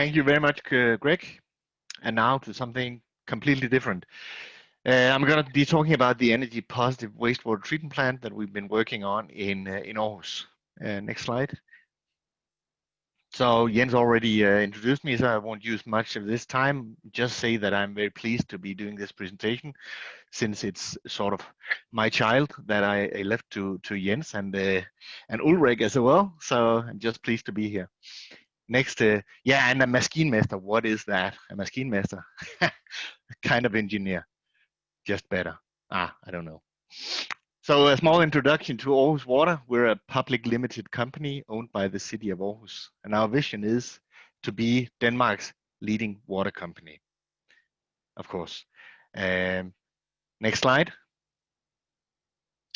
Thank you very much, Greg. And now to something completely different. I'm going to be talking about the energy positive wastewater treatment plant that we've been working on in Aarhus. Next slide. So Jens already introduced me, so I won't use much of this time. Just say that I'm very pleased to be doing this presentation, since it's sort of my child that I left to Jens and Ulrik as well. So I'm just pleased to be here. Next, yeah, and a maskinmester. What is that? A maskinmester? Kind of engineer, just better. I don't know. So a small introduction to Aarhus Water. We're a public limited company owned by the city of Aarhus. And our vision is to be Denmark's leading water company, of course. Next slide.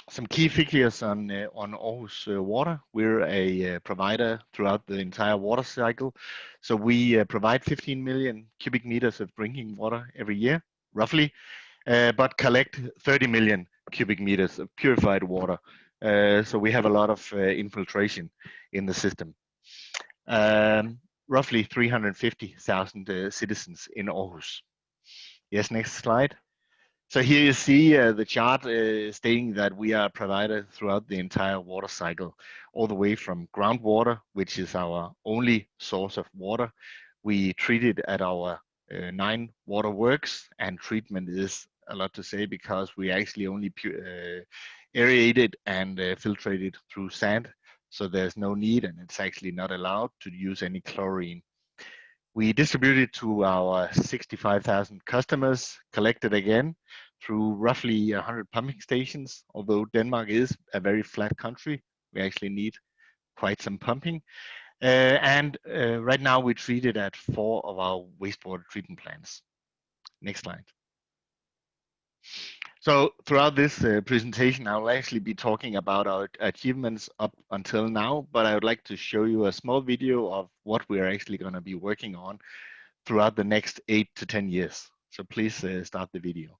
Some key figures on Aarhus Water. We're a provider throughout the entire water cycle. So we provide 15 million cubic meters of drinking water every year, roughly, but collect 30 million cubic meters of purified water. So we have a lot of infiltration in the system. Roughly 350,000 citizens in Aarhus. Yes, next slide. So here you see the chart stating that we are a provider throughout the entire water cycle, all the way from groundwater, which is our only source of water. We treat it at our 9 water works, and treatment is a lot to say because we actually only aerate it and filtrate it through sand. So there's no need, and it's actually not allowed to use any chlorine. We distribute it to our 65,000 customers, collected again through roughly 100 pumping stations. Although Denmark is a very flat country, we actually need quite some pumping. Right now we treat it at 4 of our wastewater treatment plants. Next slide. So throughout this presentation, I will actually be talking about our achievements up until now, but I would like to show you a small video of what we're actually going to be working on throughout the next 8 to 10 years. So please start the video.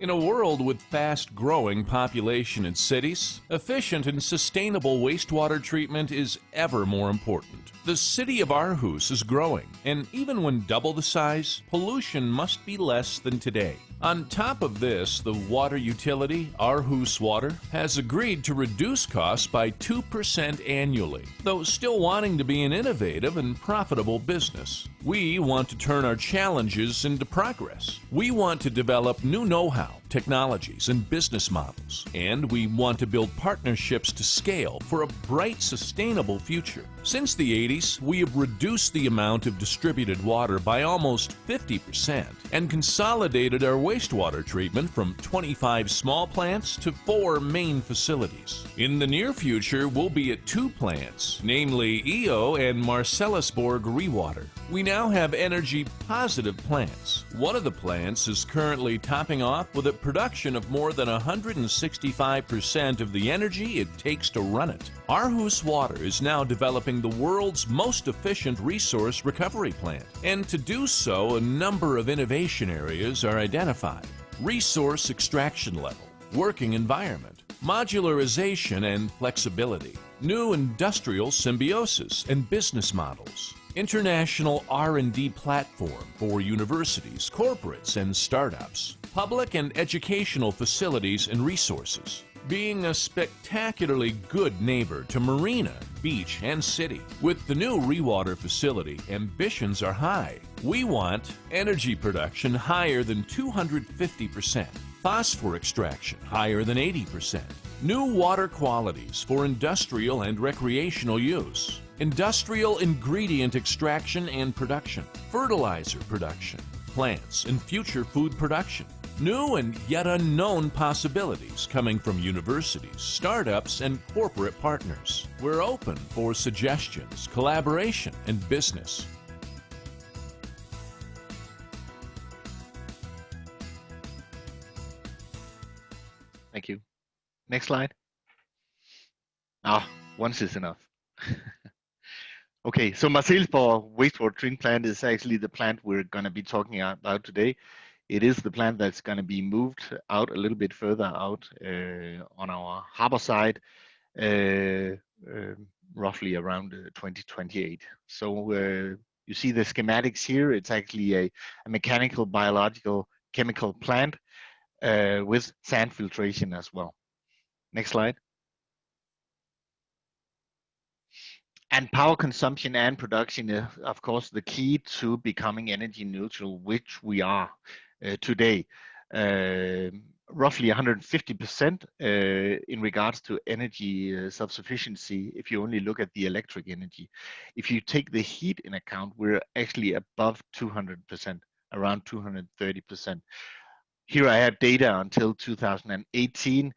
In a world with fast-growing population in cities, efficient and sustainable wastewater treatment is ever more important. The city of Aarhus is growing, and even when double the size, pollution must be less than today. On top of this, the water utility, Aarhus Water, has agreed to reduce costs by 2% annually, though still wanting to be an innovative and profitable business. We want to turn our challenges into progress. We want to develop new know-how, technologies, and business models, and we want to build partnerships to scale for a bright, sustainable future. Since the 80s, we have reduced the amount of distributed water by almost 50% and consolidated our wastewater treatment from 25 small plants to 4 main facilities. In the near future, we'll be at 2 plants, namely EO and Marcellusborg Rewater. We now have energy positive plants. One of the plants is currently topping off with a production of more than 165% of the energy it takes to run it. Aarhus Water is now developing the world's most efficient resource recovery plant, and to do so, a number of innovation areas are identified: resource extraction level, working environment, modularization and flexibility, new industrial symbiosis and business models, international R&D platform for universities, corporates, and startups, public and educational facilities and resources, being a spectacularly good neighbor to marina, beach, and city. With the new Rewater facility, ambitions are high. We want energy production higher than 250%, phosphor extraction higher than 80%, new water qualities for industrial and recreational use, industrial ingredient extraction and production, fertilizer production, plants and future food production, new and yet unknown possibilities coming from universities, startups, and corporate partners. We're open for suggestions, collaboration, and business. Thank you. Next slide. Once is enough. Okay, so Marcellusborg wastewater treatment plant is actually the plant we're going to be talking about today. It is the plant that's going to be moved out a little bit further out on our harbor side, uh, uh, roughly around 2028. So you see the schematics here. It's actually a mechanical, biological, chemical plant with sand filtration as well. Next slide. And power consumption and production is, of course, the key to becoming energy neutral, which we are today. Roughly 150% in regards to energy self-sufficiency if you only look at the electric energy. If you take the heat in account, we're actually above 200%, around 230%. Here I have data until 2018.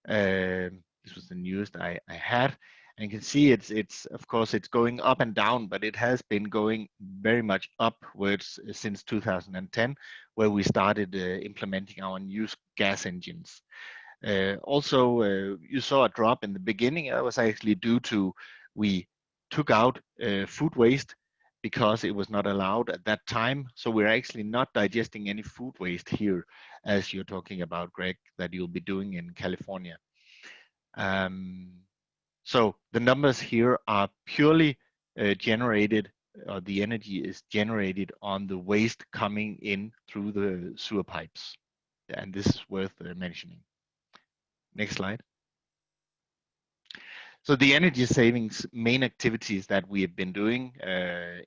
This was the newest I had. And you can see it's of course it's going up and down, but it has been going very much upwards since 2010, where we started implementing our new gas engines. Also, you saw a drop in the beginning. That was actually due to we took out food waste because it was not allowed at that time. So we're actually not digesting any food waste here, as you're talking about, Greg, that you'll be doing in California. So the numbers here are purely generated, or the energy is generated on the waste coming in through the sewer pipes. And this is worth mentioning. Next slide. So the energy savings main activities that we have been doing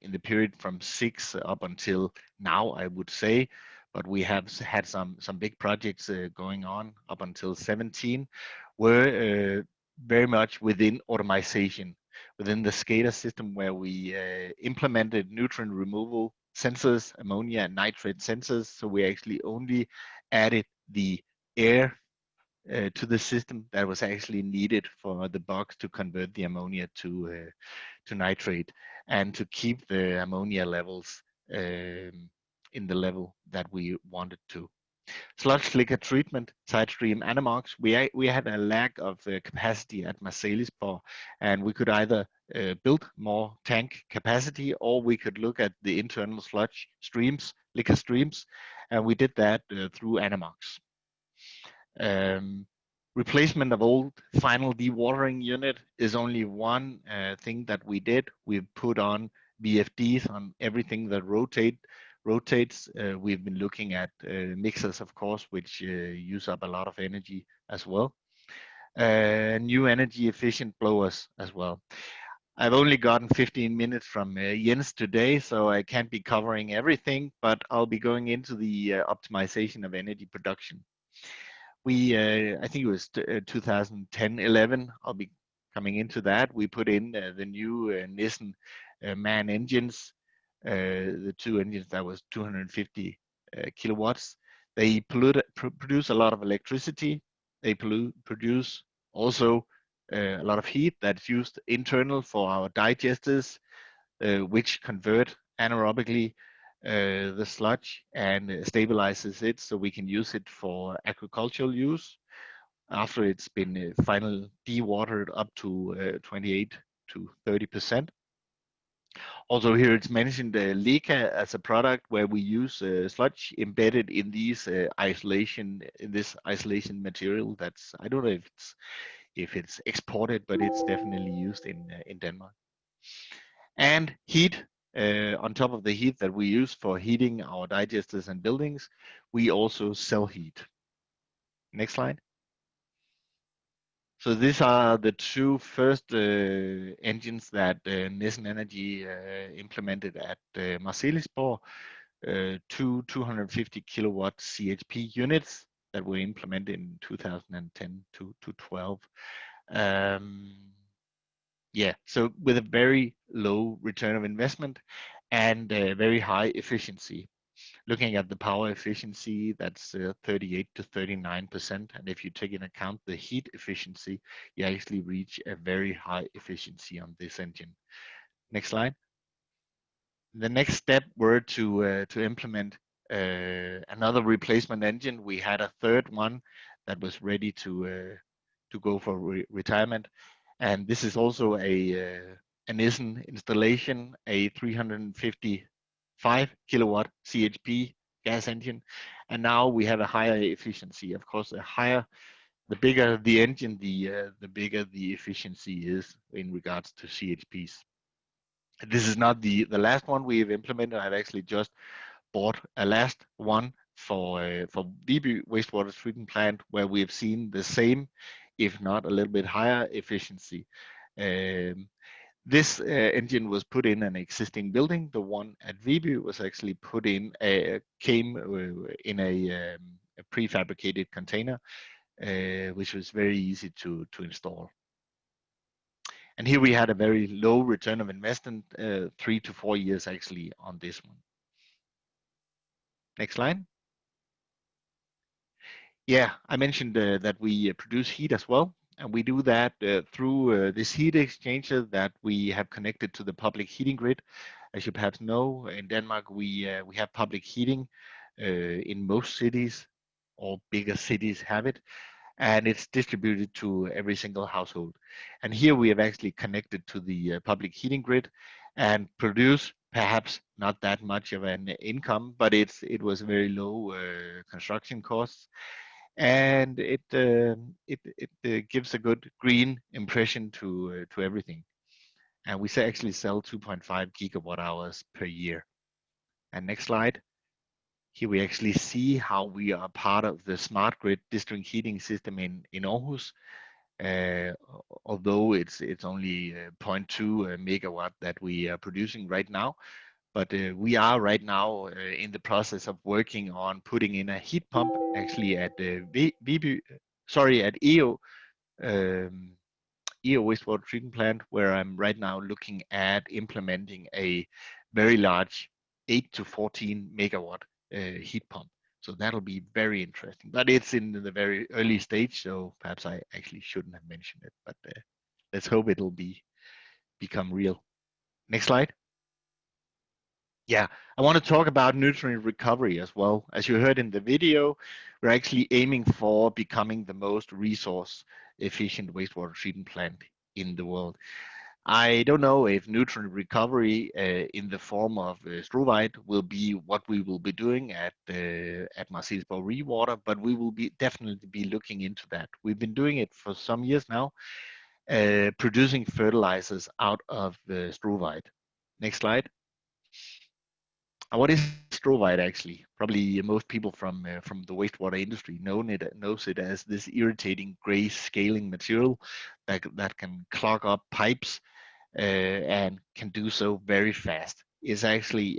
in the period from 6 up until now, I would say, but we have had some big projects going on up until 17, were very much within automation, within the SCADA system, where we implemented nutrient removal sensors, ammonia and nitrate sensors. So we actually only added the air to the system that was actually needed for the box to convert the ammonia to nitrate and to keep the ammonia levels in the level that we wanted to. Sludge slicker treatment, side stream Anamox. We had a lack of capacity at Marselisborg, and we could either build more tank capacity, or we could look at the internal sludge streams, liquor streams, and we did that through Anamox. Replacement of old final dewatering unit is only one thing that we did. We put on VFDs on everything that rotates. We've been looking at mixers, of course, which use up a lot of energy as well. New energy efficient blowers as well. I've only gotten 15 minutes from Jens today, so I can't be covering everything, but I'll be going into the optimization of energy production. We, I think it was 2010-11, I'll be coming into that. We put in the new Nissan MAN engines, the two engines that was 250 kilowatts. They produce a lot of electricity. They produce also a lot of heat that's used internal for our digesters, which convert anaerobically the sludge and stabilizes it so we can use it for agricultural use after it's been finally dewatered up to 28 to 30%. Also here it's mentioned Leka as a product where we use sludge embedded in these isolation material. That's, I don't know if it's exported, but it's definitely used in Denmark. And heat, on top of the heat that we use for heating our digesters and buildings, we also sell heat. Next slide. So these are the two first engines that Nissan Energy implemented at Marselisborg, two 250 kilowatt CHP units that were implemented in 2010 to 12. Yeah, so with a very low return of investment and very high efficiency. Looking at the power efficiency, that's 38 to 39%. And if you take into account the heat efficiency, you actually reach a very high efficiency on this engine. Next slide. The next step were to implement another replacement engine. We had a third one that was ready to go for retirement. And this is also an Nissan installation, a 355 kilowatt CHP gas engine, and now we have a higher efficiency. Of course, the bigger the engine, the bigger the efficiency is in regards to CHPs. This is not the last one we've implemented. I've actually just bought a last one for Viby wastewater treatment plant, where we have seen the same, if not a little bit higher efficiency. This engine was put in an existing building. The one at Viby was actually put in came in a prefabricated container, which was very easy to install. And here we had a very low return of investment, 3 to 4 years actually on this one. Next slide. Yeah, I mentioned that we produce heat as well, and we do that through this heat exchanger that we have connected to the public heating grid. As you perhaps know, in Denmark we have public heating in most cities, or bigger cities have it, and it's distributed to every single household. And here we have actually connected to the public heating grid and produce perhaps not that much of an income, but it was very low construction costs, and it gives a good green impression to everything. And we actually sell 2.5 gigawatt hours per year. And next slide. Here we actually see how we are part of the smart grid district heating system in Aarhus. Although it's only 0.2 megawatt that we are producing right now, but we are right now in the process of working on putting in a heat pump actually at at EO wastewater treatment plant, where I'm right now looking at implementing a very large 8 to 14 megawatt heat pump. So that'll be very interesting, but it's in the very early stage, so perhaps I actually shouldn't have mentioned it, but let's hope it'll become real. Next slide. Yeah, I want to talk about nutrient recovery as well. As you heard in the video, we're actually aiming for becoming the most resource efficient wastewater treatment plant in the world. I don't know if nutrient recovery in the form of struvite will be what we will be doing at Marselisborg Rewater, but we will definitely be looking into that. We've been doing it for some years now, producing fertilizers out of struvite. Next slide. What is struvite actually? Probably most people from the wastewater industry knows it as this irritating gray scaling material that can clog up pipes and can do so very fast. It's actually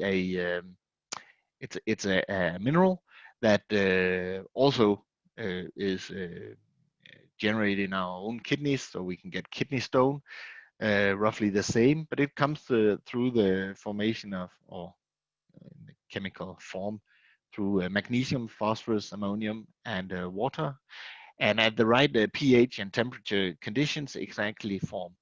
it's a mineral that also is generated in our own kidneys, so we can get kidney stone, roughly the same, but it comes through the formation of, or in the chemical form, through magnesium, phosphorus, ammonium, and water. And at the right pH and temperature conditions, it can actually form.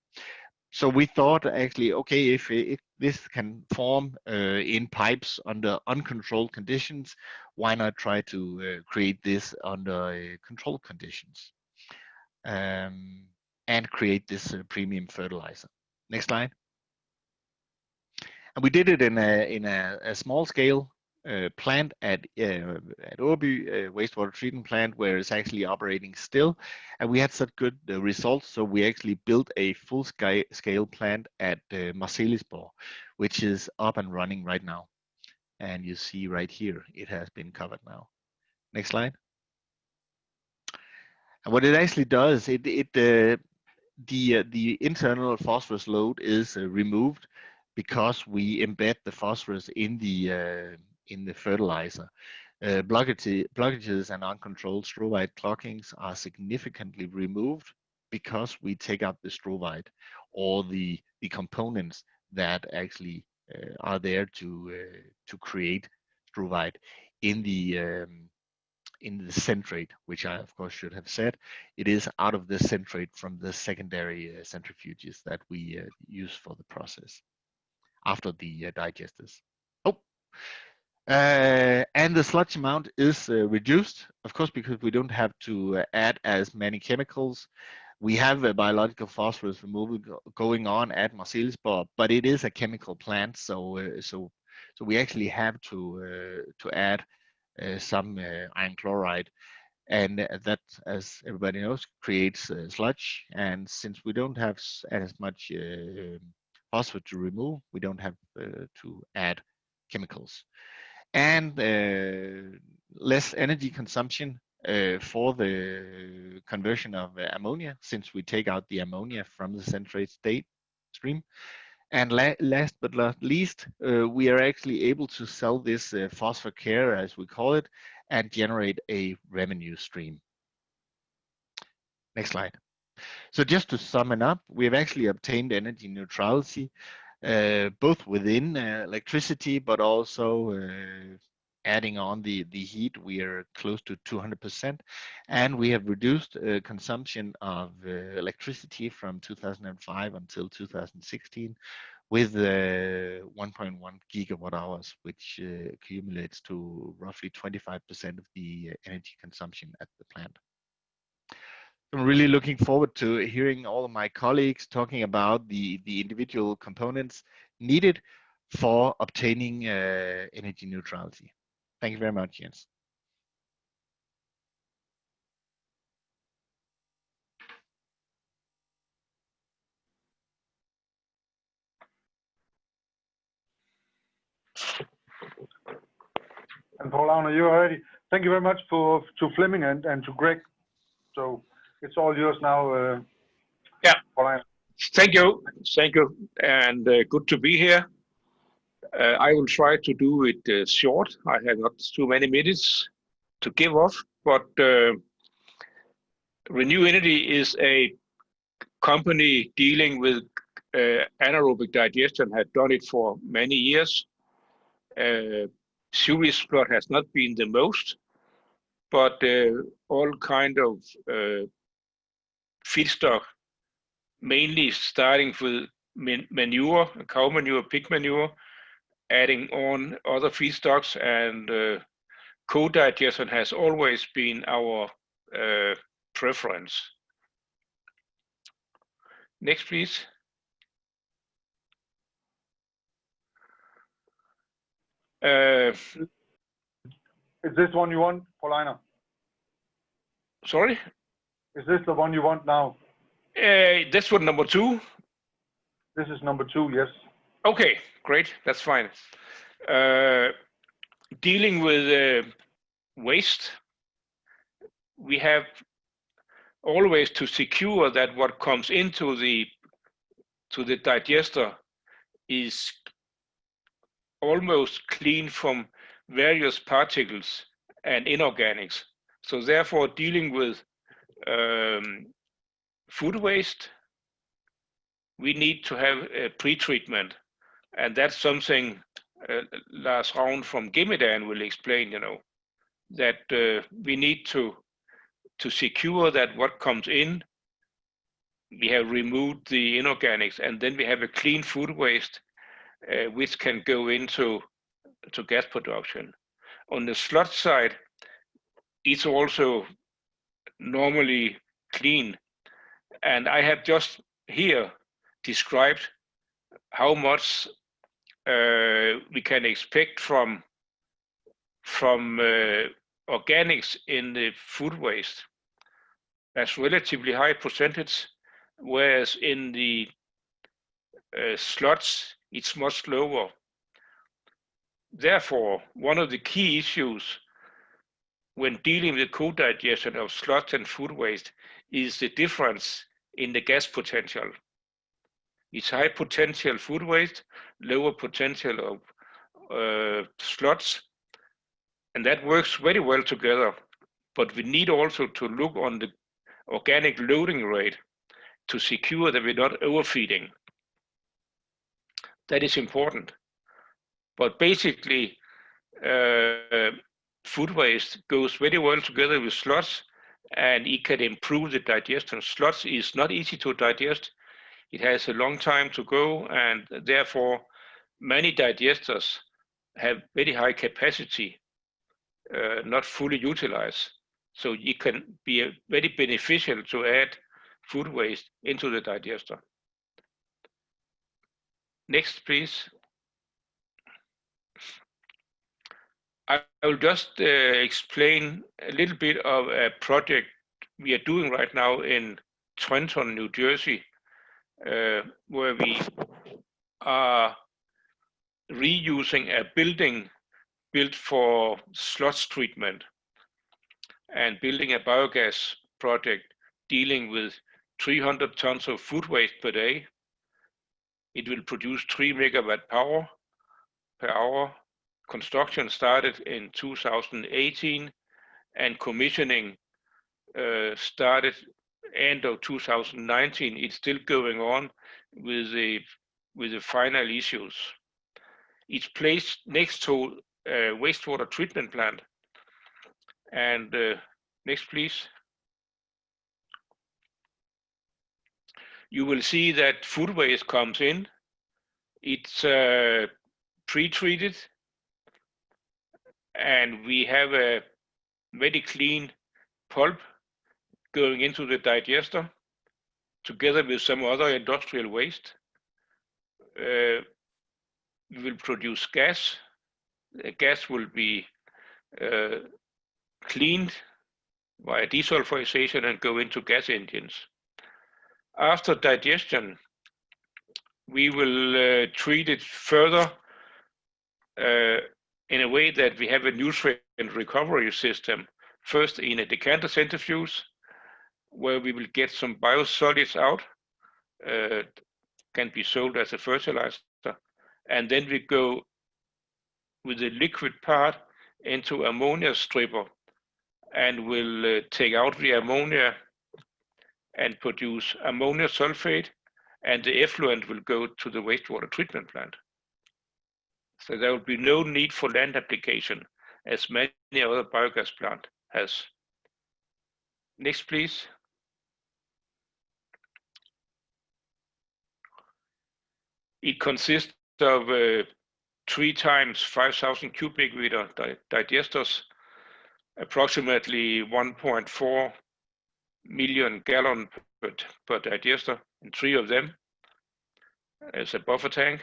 So we thought actually, okay, if this can form in pipes under uncontrolled conditions, why not try to create this under controlled conditions and create this premium fertilizer. Next slide. And we did it in a small scale plant at Åby wastewater treatment plant, where it's actually operating still, and we had such good results, so we actually built a full scale plant at Marselisborg, which is up and running right now. And you see right here, it has been covered now. Next slide. And what it actually does, the internal phosphorus load is removed because we embed the phosphorus in the fertilizer. Blockages and uncontrolled struvite cloggings are significantly removed because we take out the struvite, or the components that actually are there to create struvite in the centrate, which I of course should have said. It is out of the centrate from the secondary centrifuges that we use for the process after the digesters. Oh, and the sludge amount is reduced, of course, because we don't have to add as many chemicals. We have a biological phosphorus removal going on at Marselisborg, but it is a chemical plant, so we actually have to add some iron chloride, and that, as everybody knows, creates sludge. And since we don't have as much phosphate to remove, we don't have to add chemicals, and less energy consumption for the conversion of ammonia, since we take out the ammonia from the centrate state stream. And last but not least, we are actually able to sell this phosphor care, as we call it, and generate a revenue stream. Next slide. So just to sum it up, we have actually obtained energy neutrality, both within electricity, but also adding on the heat. We are close to 200%, and we have reduced consumption of electricity from 2005 until 2016 with 1.1 gigawatt hours, which accumulates to roughly 25% of the energy consumption at the plant. I'm really looking forward to hearing all of my colleagues talking about the individual components needed for obtaining energy neutrality. Thank you very much, Jens. And Paulana, you already. Thank you very much to Flemming and to Greg. So it's all yours now. Yeah. Paulana. Thank you, and good to be here. I will try to do it short. I have not too many minutes to give off, but Renew Energy is a company dealing with anaerobic digestion, had done it for many years. Sewage flood has not been the most, but all kind of feedstock, mainly starting with manure, cow manure, pig manure, adding on other feedstocks, and co-digestion has always been our preference. Next, please. Is this one you want, Paulina? Sorry? Is this the one you want now? This one, number 2. This is number 2, yes. Okay, great, that's fine. Dealing with waste, we have always to secure that what comes into the digester is almost clean from various particles and inorganics. So therefore, dealing with food waste, we need to have a pre-treatment, and that's something Lars Ravn from Gemidan will explain. That we need to secure that what comes in, we have removed the inorganics, and then we have a clean food waste which can go into gas production. On the sludge side, it's also normally clean, and I have just here described how much we can expect from organics in the food waste. That's relatively high percentage, whereas in the sludge it's much lower. Therefore, one of the key issues when dealing with co-digestion of sludge and food waste is the difference in the gas potential. It's high potential food waste, lower potential of sludge, and that works very well together. But we need also to look on the organic loading rate to secure that we're not overfeeding. That is important. But basically, food waste goes very well together with sludge, and it can improve the digestion. Sludge is not easy to digest. It has a long time to go, and therefore many digesters have very high capacity, not fully utilized. So it can be very beneficial to add food waste into the digester. Next, please. I will just explain a little bit of a project we are doing right now in Trenton, New Jersey, where we are reusing a building built for sludge treatment and building a biogas project dealing with 300 tons of food waste per day. It will produce 3 megawatt power per hour. Construction started in 2018 and commissioning started end of 2019. It's still going on with the final issues. It's placed next to a wastewater treatment plant. And next, please. You will see that food waste comes in. It's pre-treated, and we have a very clean pulp going into the digester together with some other industrial waste. We will produce gas. The gas will be cleaned via desulfurization and go into gas engines. After digestion, we will treat it further in a way that we have a nutrient recovery system, first in a decanter centrifuge, where we will get some biosolids out, can be sold as a fertilizer, and then we go with the liquid part into ammonia stripper, and we'll take out the ammonia and produce ammonia sulfate, and the effluent will go to the wastewater treatment plant. So there will be no need for land application, as many other biogas plant has. Next, please. It consists of 3 times 5,000 cubic meter digesters, approximately 1.4 million gallon per digester, and 3 of them as a buffer tank.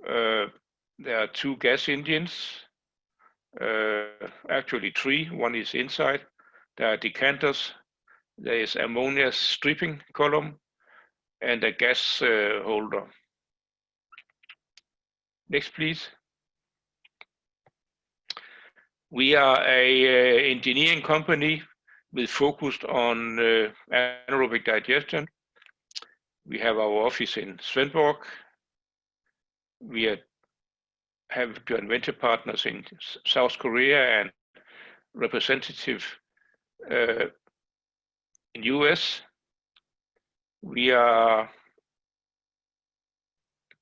There are 2 gas engines, actually 3, one is inside. There are decanters, there is ammonia stripping column, and a gas holder. Next, please. We are a engineering company with focus on anaerobic digestion. We have our office in Svendborg. We have joint venture partners in South Korea and representative in US. We are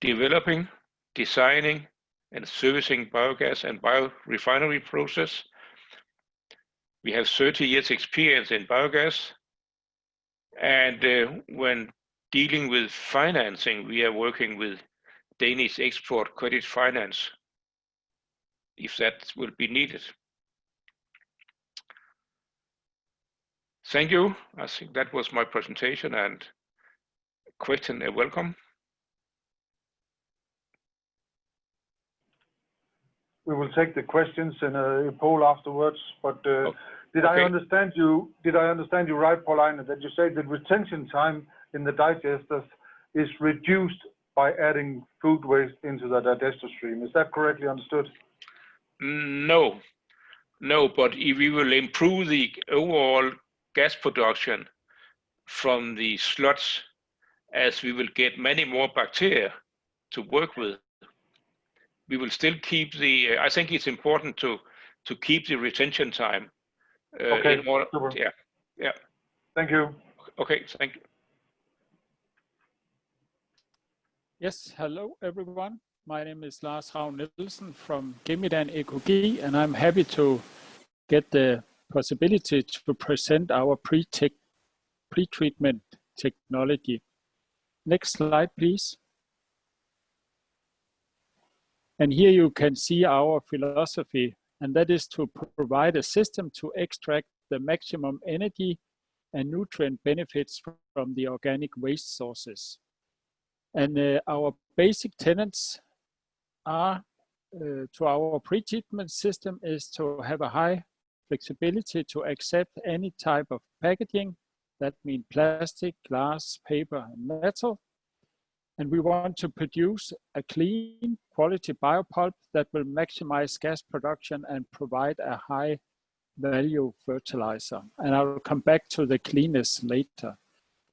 developing, designing, and servicing biogas and biorefinery process. We have 30 years experience in biogas, and when dealing with financing, we are working with Danish Export Credit Finance, if that will be needed. Thank you. I think that was my presentation, and question and welcome. We will take the questions in a poll afterwards, but did I understand you right, Pauline, that you say the retention time in the digesters is reduced by adding food waste into the digester stream? Is that correctly understood? No, but if we will improve the overall gas production from the sludge, as we will get many more bacteria to work with, we will still keep the, I think it's important to keep the retention time. Okay, super. Yeah. Thank you. Okay, thank you. Yes, hello everyone. My name is Lars Ravn Nielsen from Gemidan EKG, and I'm happy to get the possibility to present our pre-treatment technology. Next slide, please. And here you can see our philosophy, and that is to provide a system to extract the maximum energy and nutrient benefits from the organic waste sources. And our basic tenets are to our pre-treatment system is to have a high flexibility to accept any type of packaging. That means plastic, glass, paper, and metal. And we want to produce a clean quality biopulp that will maximize gas production and provide a high value fertilizer. And I will come back to the cleanness later.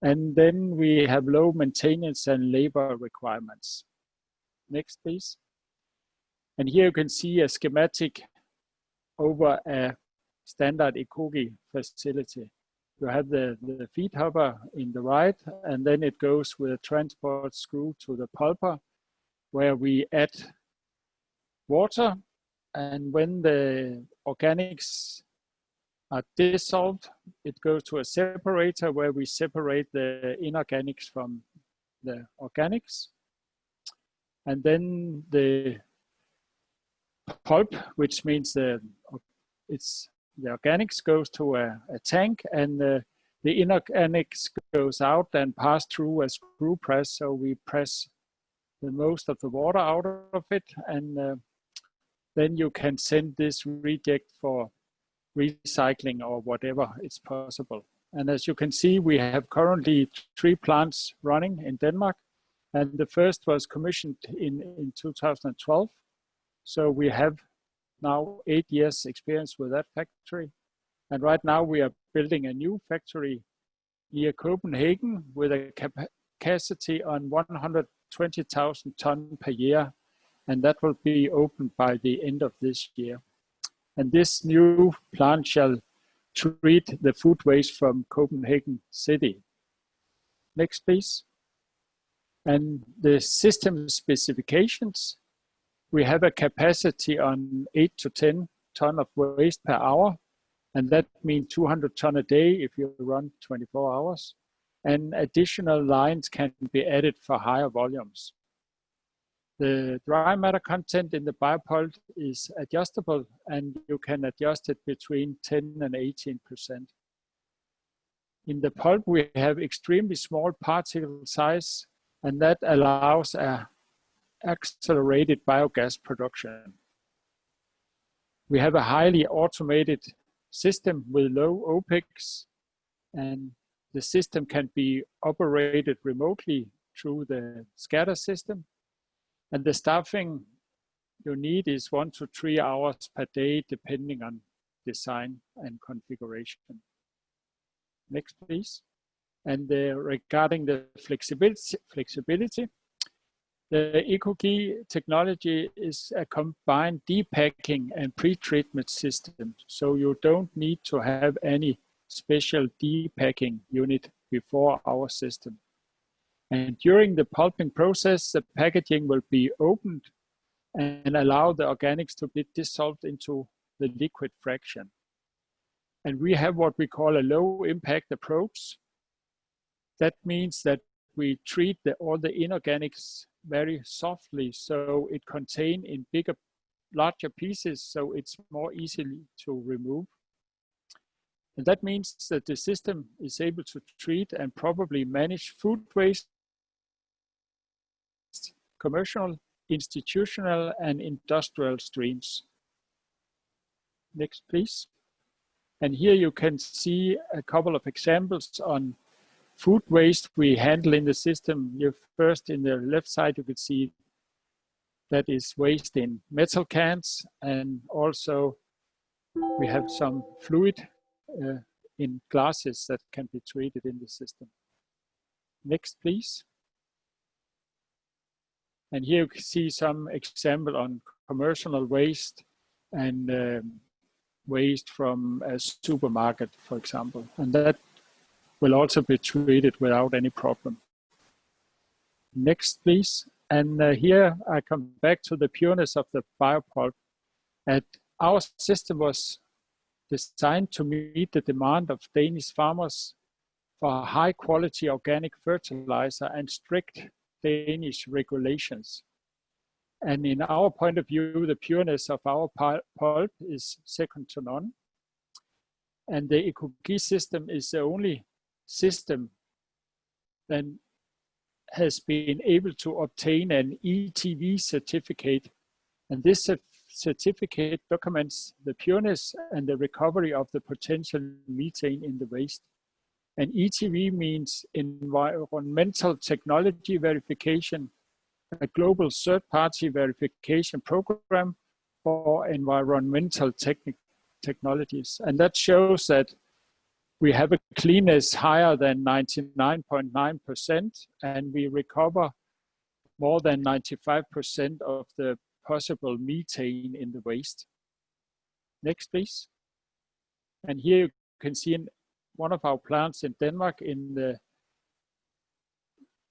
And then we have low maintenance and labor requirements. Next, please. And here you can see a schematic over a standard Ecogi facility. You have the feed hopper in the right, and then it goes with a transport screw to the pulper, where we add water. And when the organics are dissolved, it goes to a separator where we separate the inorganics from the organics. And then the pulp, which means the organics goes to a tank, and the inorganics goes out and pass through a screw press. So we press the most of the water out of it, and then you can send this reject for recycling or whatever is possible. And as you can see, we have currently 3 plants running in Denmark, and the first was commissioned in 2012. So we have now 8 years experience with that factory. And right now we are building a new factory near Copenhagen with a capacity on 120,000 tons per year. And that will be opened by the end of this year. And this new plant shall treat the food waste from Copenhagen city. Next, please. And the system specifications. We have a capacity on 8 to 10 ton of waste per hour, and that means 200 ton a day if you run 24 hours. And additional lines can be added for higher volumes. The dry matter content in the biopulp is adjustable, and you can adjust it between 10 and 18%. In the pulp, we have extremely small particle size, and that allows a accelerated biogas production. We have a highly automated system with low OPEX, and the system can be operated remotely through the scatter system. And the staffing you need is 1 to 3 hours per day, depending on design and configuration. Next, please. And regarding the flexibility, the Ecogi technology is a combined depacking and pre-treatment system. So you don't need to have any special depacking unit before our system. And during the pulping process, the packaging will be opened and allow the organics to be dissolved into the liquid fraction. And we have what we call a low impact approach. That means that we treat all the inorganics very softly, so it contains in larger pieces, so it's more easily to remove. And that means that the system is able to treat and probably manage food waste, commercial, institutional, and industrial streams. Next, please. And here you can see a couple of examples on food waste we handle in the system. First, in the left side, you can see that is waste in metal cans, and also we have some fluid in glasses that can be treated in the system. Next, please. And here you can see some example on commercial waste and waste from a supermarket, for example. And that will also be treated without any problem. Next, please. And here I come back to the pureness of the biopulp. And our system was designed to meet the demand of Danish farmers for high quality organic fertilizer and strict Danish regulations. And in our point of view, the pureness of our pulp is second to none. And the Ecogi system is the only system that has been able to obtain an ETV certificate And this certificate documents the pureness and the recovery of the potential methane in the waste. And ETV means environmental technology verification, a global third-party verification program for environmental technologies. And that shows that we have a cleanness higher than 99.9%, and we recover more than 95% of the possible methane in the waste. Next, please. And here you can see in one of our plants in Denmark, in the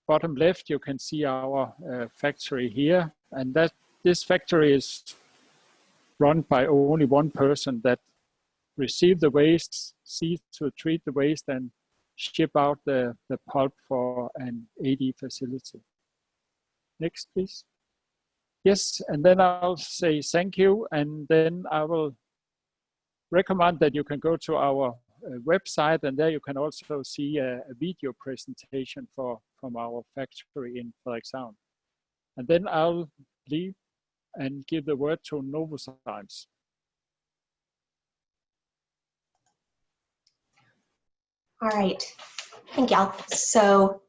bottom left, you can see our factory here. And this factory is run by only one person that receive the waste, see to treat the waste, and ship out the pulp for an AD facility. Next, please. Yes, and then I'll say thank you, and then I will recommend that you can go to our website, and there you can also see a video presentation from our factory in Frederikshavn. And then I'll leave and give the word to Novozymes. All right, thank you. So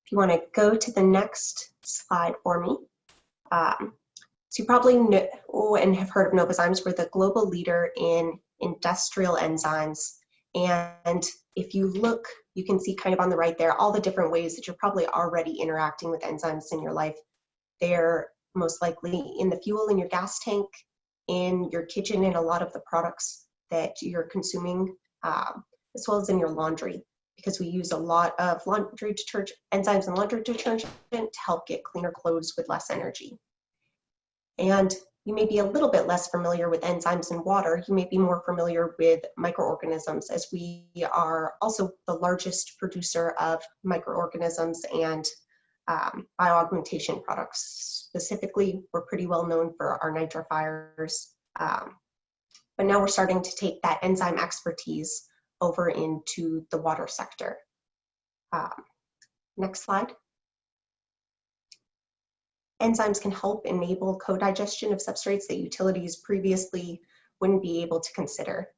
if you want to go to the next slide for me. So you probably know and have heard of Novozymes. We're the global leader in industrial enzymes. And if you look, you can see kind of on the right there, all the different ways that you're probably already interacting with enzymes in your life. They're most likely in the fuel in your gas tank, in your kitchen, in a lot of the products that you're consuming, as well as in your laundry, because we use a lot of laundry detergent, enzymes and laundry detergent to help get cleaner clothes with less energy. And you may be a little bit less familiar with enzymes in water. You may be more familiar with microorganisms, as we are also the largest producer of microorganisms and bioaugmentation products. Specifically, we're pretty well known for our nitrifiers. But now we're starting to take that enzyme expertise over into the water sector. Next slide. Enzymes can help enable co-digestion of substrates that utilities previously wouldn't be able to consider.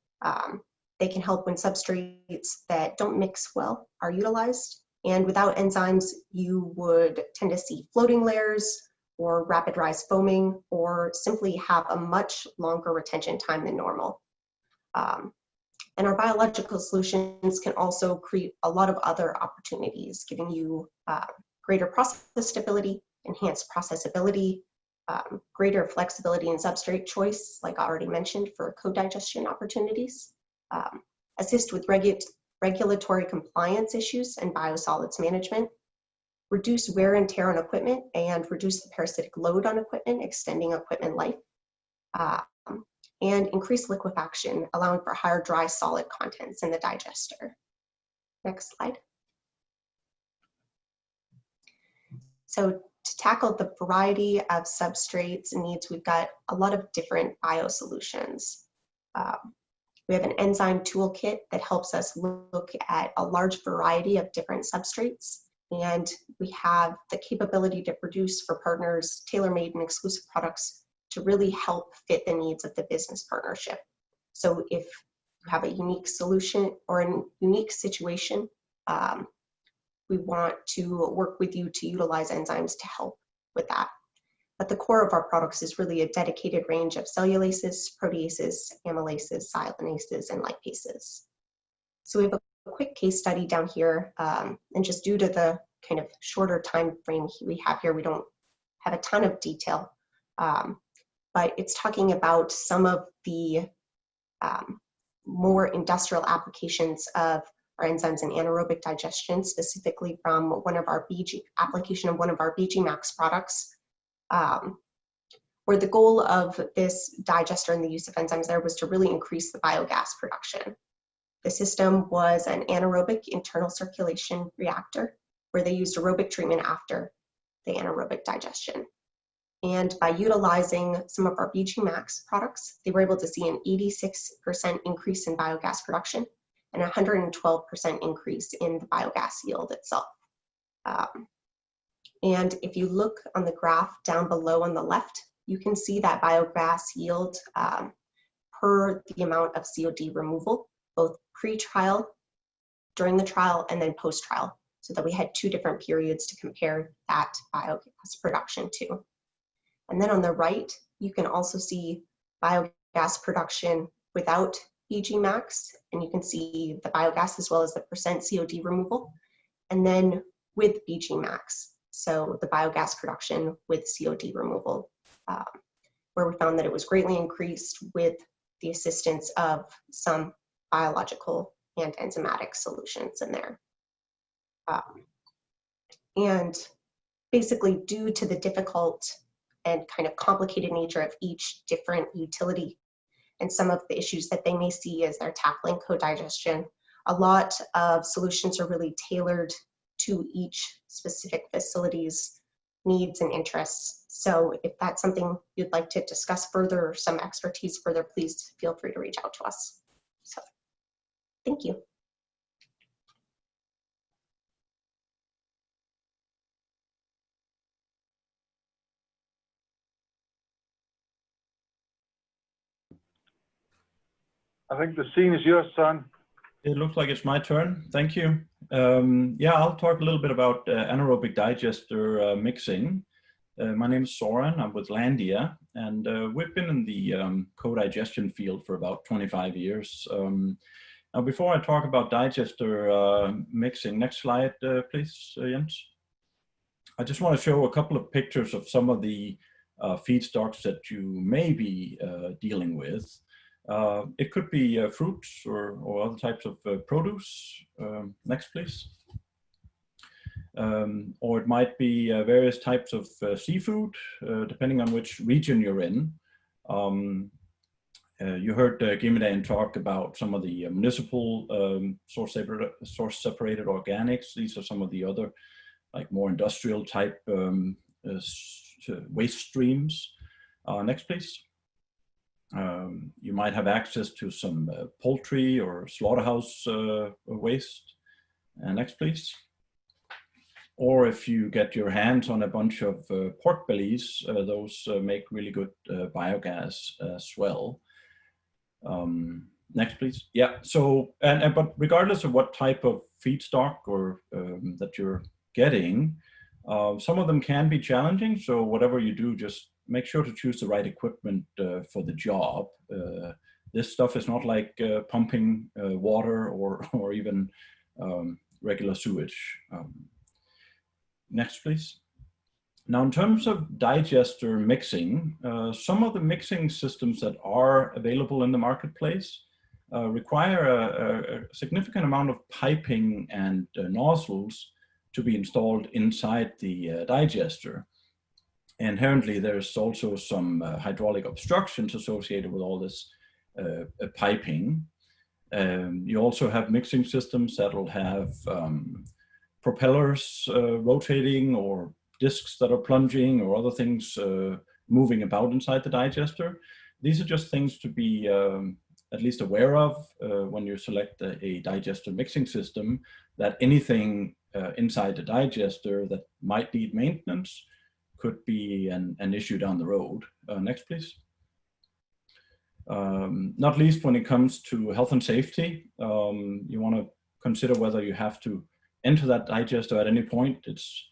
They can help when substrates that don't mix well are utilized. And without enzymes, you would tend to see floating layers or rapid rise foaming, or simply have a much longer retention time than normal. And our biological solutions can also create a lot of other opportunities, giving you greater process stability, enhanced processability, greater flexibility in substrate choice, like I already mentioned, for co-digestion opportunities, assist with regulatory compliance issues and biosolids management, reduce wear and tear on equipment, and reduce the parasitic load on equipment, extending equipment life, and increase liquefaction, allowing for higher dry solid contents in the digester. Next slide. So to tackle the variety of substrates and needs, we've got a lot of different biosolutions. We have an enzyme toolkit that helps us look at a large variety of different substrates, and we have the capability to produce for partners tailor-made and exclusive products to really help fit the needs of the business partnership. So if you have a unique solution or a unique situation, we want to work with you to utilize enzymes to help with that. But the core of our products is really a dedicated range of cellulases, proteases, amylases, sialonases, and lipases. So we have a quick case study down here, and just due to the kind of shorter time frame we have here, we don't have a ton of detail, but it's talking about some of the more industrial applications of our enzymes in anaerobic digestion, specifically from one of our application of one of our BG Max products, where the goal of this digester and the use of enzymes there was to really increase the biogas production. The system was an anaerobic internal circulation reactor where they used aerobic treatment after the anaerobic digestion. And by utilizing some of our BG Max products, they were able to see an 86% increase in biogas production and 112% increase in the biogas yield itself. And if you look on the graph down below on the left, you can see that biogas yield per the amount of COD removal, both pre-trial, during the trial, and then post-trial, so that we had 2 different periods to compare that biogas production to. And then on the right, you can also see biogas production without BG max, and you can see the biogas as well as the percent COD removal, and then with BG max, so the biogas production with COD removal, where we found that it was greatly increased with the assistance of some biological and enzymatic solutions in there. And basically, due to the difficult and kind of complicated nature of each different utility and some of the issues that they may see as they're tackling co-digestion, a lot of solutions are really tailored to each specific facility's needs and interests. So if that's something you'd like to discuss further or some expertise further, please feel free to reach out to us. So, thank you. I think the scene is yours, son. It looks like it's my turn. Thank you. Yeah, I'll talk a little bit about anaerobic digester mixing. My name is Soren. I'm with Landia, and we've been in the co-digestion field for about 25 years. Now, before I talk about digester mixing, next slide, please, Jens. I just want to show a couple of pictures of some of the feedstocks that you may be dealing with. It could be fruits or other types of produce. Next, please. Or it might be various types of seafood, depending on which region you're in. You heard Gimmedan talk about some of the municipal source-separated organics. These are some of the other, like more industrial type waste streams. Next, please. You might have access to some poultry or slaughterhouse waste. Next, please. Or if you get your hands on a bunch of pork bellies, those make really good biogas as well. Next, please. Yeah, so, but regardless of what type of feedstock or that you're getting, some of them can be challenging. So whatever you do, just make sure to choose the right equipment for the job. This stuff is not like pumping water or even regular sewage. Next, please. Now, in terms of digester mixing, some of the mixing systems that are available in the marketplace require a significant amount of piping and nozzles to be installed inside the digester. Inherently, there's also some hydraulic obstructions associated with all this piping. You also have mixing systems that will have propellers rotating or discs that are plunging or other things moving about inside the digester. These are just things to be at least aware of when you select a digester mixing system, that anything inside the digester that might need maintenance could be an issue down the road. Next, please. Not least when it comes to health and safety, you want to consider whether you have to enter that digester at any point. It's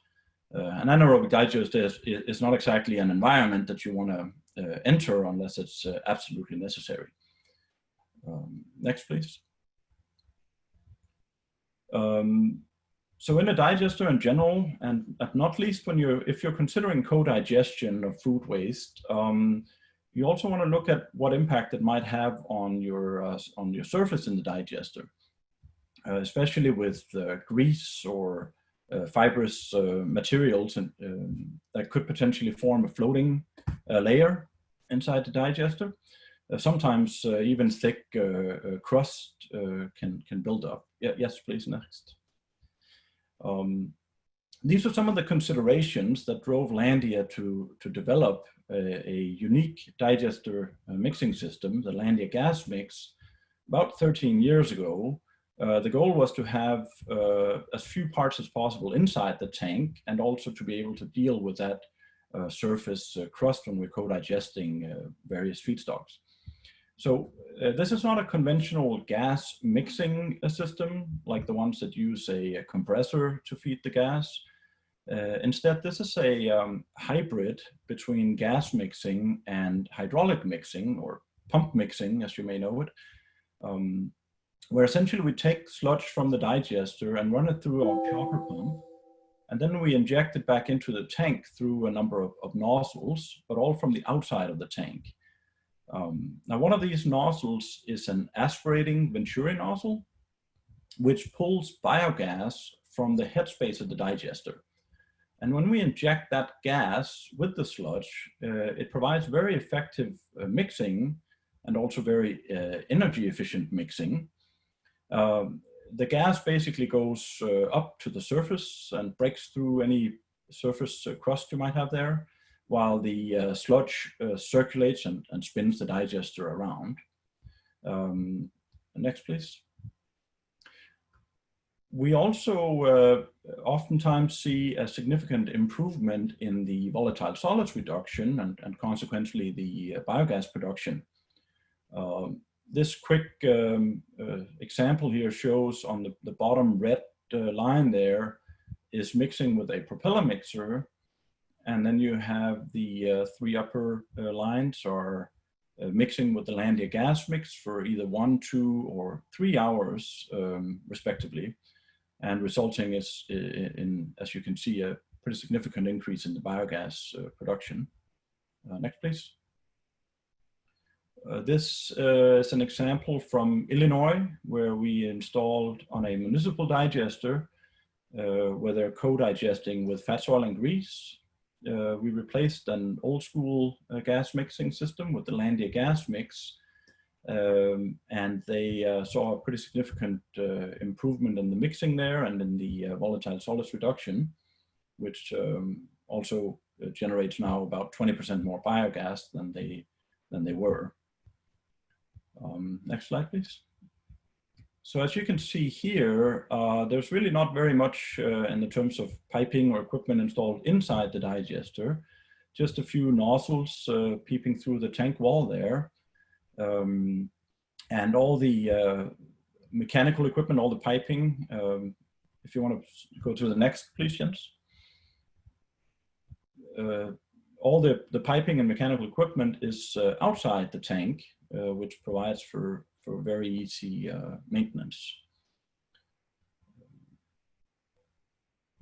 an anaerobic digester is not exactly an environment that you want to enter unless it's absolutely necessary. Next, please. So in a digester in general, and not least if you're considering co-digestion of food waste, you also want to look at what impact it might have on your surface in the digester, especially with grease or fibrous materials that could potentially form a floating layer inside the digester. Sometimes even thick crust can build up. Yeah, yes, please, next. These are some of the considerations that drove Landia to develop a unique digester mixing system, the Landia gas mix, about 13 years ago. The goal was to have as few parts as possible inside the tank, and also to be able to deal with that surface crust when we're co-digesting various feedstocks. So this is not a conventional gas mixing system like the ones that use a compressor to feed the gas. Instead, this is a hybrid between gas mixing and hydraulic mixing, or pump mixing, as you may know it, where essentially we take sludge from the digester and run it through our chopper pump, and then we inject it back into the tank through a number of nozzles, but all from the outside of the tank. Now, one of these nozzles is an aspirating Venturi nozzle, which pulls biogas from the headspace of the digester. And when we inject that gas with the sludge, it provides very effective mixing and also very energy efficient mixing. The gas basically goes up to the surface and breaks through any surface crust you might have there, while the sludge circulates and spins the digester around. Next, please. We also oftentimes see a significant improvement in the volatile solids reduction and consequently the biogas production. This quick example here shows on the bottom red line there is mixing with a propeller mixer, and then you have the three upper lines are mixing with the Landia gas mix for either 1, 2, or 3 hours respectively, and resulting in, as you can see, a pretty significant increase in the biogas production. Next, please. This is an example from Illinois, where we installed on a municipal digester where they're co-digesting with fat, oil, and grease. We replaced an old school gas mixing system with the Landia gas mix, and they saw a pretty significant improvement in the mixing there and in the volatile solids reduction, which also generates now about 20% more biogas than they were. Next slide, please. So as you can see here, there's really not very much in the terms of piping or equipment installed inside the digester, just a few nozzles peeping through the tank wall there. And all the mechanical equipment, all the piping, if you want to go to the next, please, Jens. All the piping and mechanical equipment is outside the tank, which provides for very easy maintenance.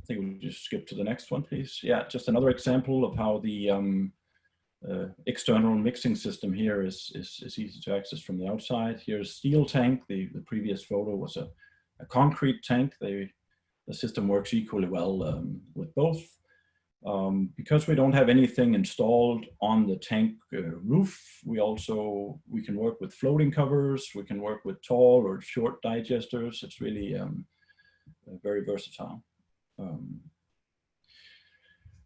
I think we'll just skip to the next one, please. Yeah, just another example of how the external mixing system here is easy to access from the outside. Here's a steel tank. The previous photo was a concrete tank. The system works equally well with both. Because we don't have anything installed on the tank roof, we can work with floating covers, we can work with tall or short digesters. It's really very versatile.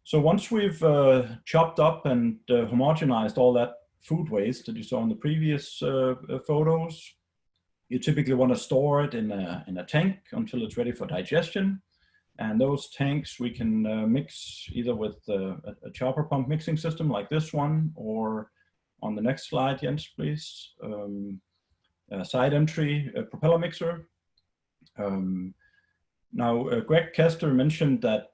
So once we've chopped up and homogenized all that food waste that you saw in the previous photos, you typically want to store it in a tank until it's ready for digestion. And those tanks we can mix either with a chopper pump mixing system like this one, or on the next slide, Jens, please, a side entry propeller mixer. Now, Greg Kester mentioned that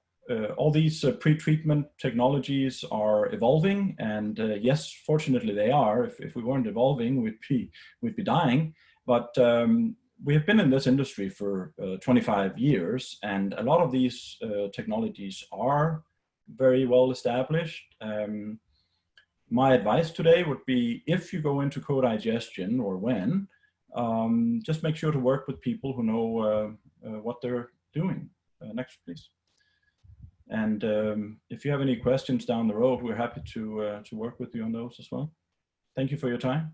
all these pre-treatment technologies are evolving, and yes, fortunately they are. If we weren't evolving, we'd be dying. But we have been in this industry for 25 years, and a lot of these technologies are very well established. My advice today would be, if you go into co-digestion, or when, just make sure to work with people who know what they're doing. Next, please. And if you have any questions down the road, we're happy to work with you on those as well. Thank you for your time.